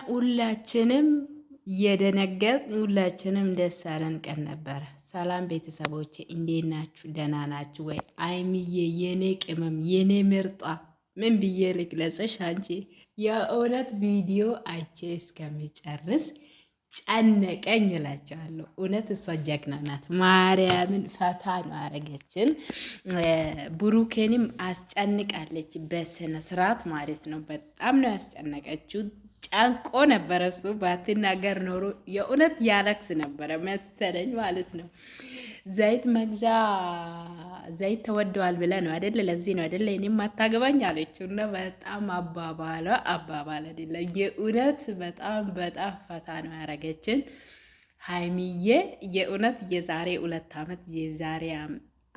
ሁላችንም የደነገጥ ሁላችንም ደስ ያለን ቀን ነበረ። ሰላም ቤተሰቦቼ እንዴት ናችሁ? ደህና ናችሁ ወይ? አይሚዬ የኔ ቅመም የኔ ምርጧ ምን ብዬ ልግለጽሽ? አንቺ የእውነት ቪዲዮ አይቼ እስከሚጨርስ ጨነቀኝ እላቸዋለሁ። እውነት እሷ ጀግና ናት። ማርያምን ፈታ ነው ያረገችን። ብሩኬንም አስጨንቃለች በስነ ስርዓት ማለት ነው። በጣም ነው ያስጨነቀችው። ጨንቆ ነበረ። እሱ ባትናገር ኖሮ የእውነት ያለቅስ ነበረ መሰለኝ ማለት ነው። ዘይት መግዣ ዘይት ተወደዋል ብለ ነው አደለ? ለዚህ ነው አደለ እኔም አታገባኝ አለችው። እና በጣም አባባል አይደለ? የእውነት በጣም ፈታ ነው ያረገችን ሀይሚዬ። የእውነት የዛሬ 2 ዓመት የዛሬ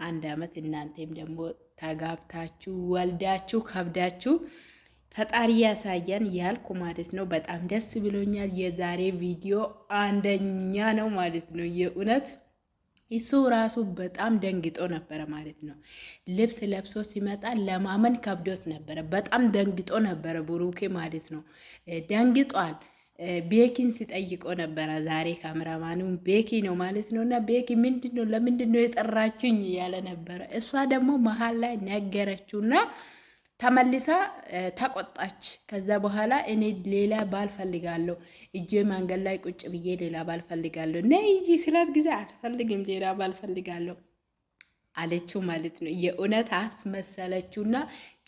1 ዓመት እናንተም ደግሞ ተጋብታችሁ ወልዳችሁ ከብዳችሁ ፈጣሪ ያሳየን ያልኩ ማለት ነው። በጣም ደስ ብሎኛል። የዛሬ ቪዲዮ አንደኛ ነው ማለት ነው። የእውነት እሱ ራሱ በጣም ደንግጦ ነበረ ማለት ነው። ልብስ ለብሶ ሲመጣ ለማመን ከብዶት ነበረ። በጣም ደንግጦ ነበረ ብሩኬ ማለት ነው። ደንግጧል። ቤኪን ሲጠይቆ ነበረ ዛሬ። ካሜራማኑ ቤኪ ነው ማለት ነው። እና ቤኪ ምንድነው ለምንድነው የጠራችኝ ያለ ነበረ። እሷ ደግሞ መሀል ላይ ነገረችውና ተመልሳ ተቆጣች። ከዛ በኋላ እኔ ሌላ ባል ፈልጋለሁ፣ እጄ መንገድ ላይ ቁጭ ብዬ ሌላ ባል ፈልጋለሁ፣ ነይ ሂጂ ስላት ጊዜ አልፈልግም ሌላ ባል ፈልጋለሁ አለችው ማለት ነው። የእውነት አስመሰለችውና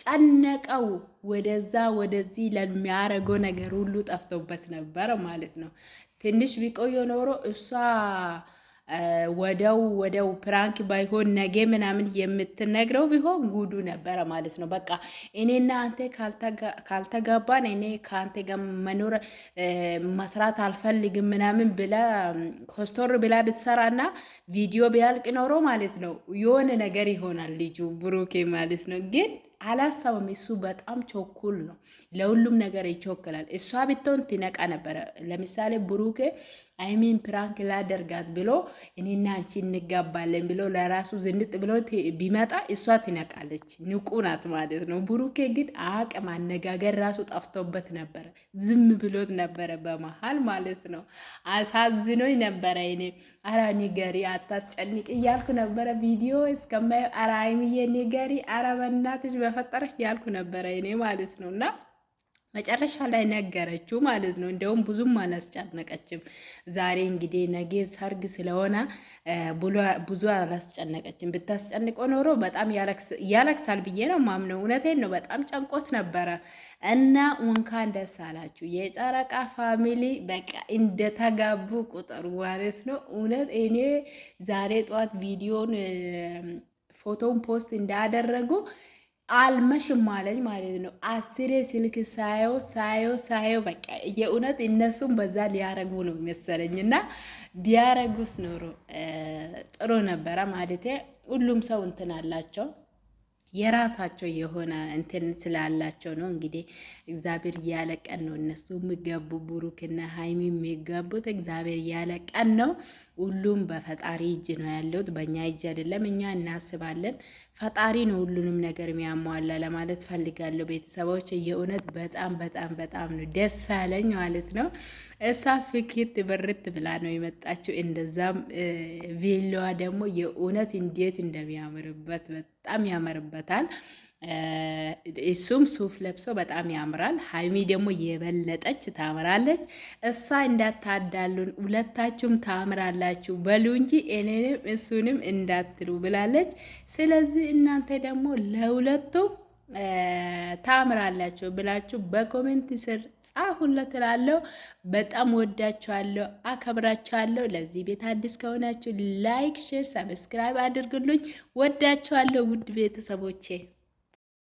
ጨነቀው። ወደዛ ወደዚህ ለሚያረገው ነገር ሁሉ ጠፍቶበት ነበረ ማለት ነው። ትንሽ ቢቆየ ኖሮ እሷ ወደው ፕራንክ ባይሆን ነገ ምናምን የምትነግረው ቢሆን ጉዱ ነበረ ማለት ነው። በቃ እኔና አንተ ካልተጋባን እኔ ከአንተ ጋር መኖር መስራት አልፈልግም ምናምን ብላ ኮስቶር ብላ ብትሰራና ቪዲዮ ቢያልቅ ኖሮ ማለት ነው የሆነ ነገር ይሆናል ልጁ ብሩኬ ማለት ነው። ግን አላሰበም። እሱ በጣም ቾኩል ነው፣ ለሁሉም ነገር ይቾክላል። እሷ ብትሆን ትነቃ ነበረ። ለምሳሌ ብሩኬ አይሚን ፕራንክ ላደርጋት ብሎ እኔና አንቺ እንጋባለን ብሎ ለራሱ ዝንጥ ብሎ ቢመጣ እሷ ትነቃለች። ንቁ ናት ማለት ነው። ብሩኬ ግን አቅም አነጋገር ራሱ ጠፍቶበት ነበረ። ዝም ብሎት ነበረ በመሀል ማለት ነው። አሳዝኖኝ ነበረ። እኔ አራ ንገሪ አታስጨንቅ እያልኩ ነበረ ቪዲዮ እስከማየው። አራ አይሚዬ ንገሪ፣ አራ በእናትሽ በፈጠረሽ ያልኩ ነበረ እኔ ማለት ነው። እና መጨረሻ ላይ ነገረችው ማለት ነው። እንደውም ብዙም አላስጨነቀችም። ዛሬ እንግዲህ ነገ ሰርግ ስለሆነ ብዙ አላስጨነቀችም። ብታስጨንቀው ኖሮ በጣም ያለቅሳል ብዬ ነው ማምነው። እውነቴን ነው። በጣም ጨንቆት ነበረ። እና እንኳን ደስ አላችሁ የጨረቃ ፋሚሊ። በቃ እንደተጋቡ ቁጥር ማለት ነው። እውነት እኔ ዛሬ ጠዋት ቪዲዮን ፎቶን ፖስት እንዳደረጉ አልመሽም ማለኝ ማለት ነው። 10 ስልክ ሳየው በቃ የእውነት እነሱም በዛ ሊያረጉ ነው መሰለኝ። እና ቢያረጉስ ኖሮ ጥሩ ነበረ ማለት። ሁሉም ሰው እንትን አላቸው የራሳቸው የሆነ እንትን ስላላቸው ነው። እንግዲህ እግዚአብሔር እያለቀን ነው እነሱ የሚገቡ ብሩክና ሀይሚ የሚገቡት እግዚአብሔር እያለቀን ነው። ሁሉም በፈጣሪ እጅ ነው ያለውት፣ በእኛ እጅ አይደለም። እኛ እናስባለን፣ ፈጣሪ ነው ሁሉንም ነገር የሚያሟላ ለማለት ፈልጋለሁ። ቤተሰቦች የእውነት በጣም ነው ደስ አለኝ ማለት ነው። እሳ ፍክት ብርት ብላ ነው የመጣችው። እንደዛም ቬሎዋ ደግሞ የእውነት እንዴት እንደሚያምርበት በጣም ያምርበታል። እሱም ሱፍ ለብሶ በጣም ያምራል። ሀይሚ ደግሞ የበለጠች ታምራለች። እሷ እንዳታዳሉን ሁለታችሁም ታምራላችሁ በሉ እንጂ እኔንም እሱንም እንዳትሉ ብላለች። ስለዚህ እናንተ ደግሞ ለሁለቱም ታምራላችሁ ብላችሁ በኮሜንት ስር ጻፉለት እላለሁ። በጣም ወዳችኋለሁ፣ አከብራችኋለሁ። ለዚህ ቤት አዲስ ከሆናችሁ ላይክ፣ ሼር፣ ሰብስክራይብ አድርጉልኝ። ወዳችኋለሁ ውድ ቤተሰቦቼ።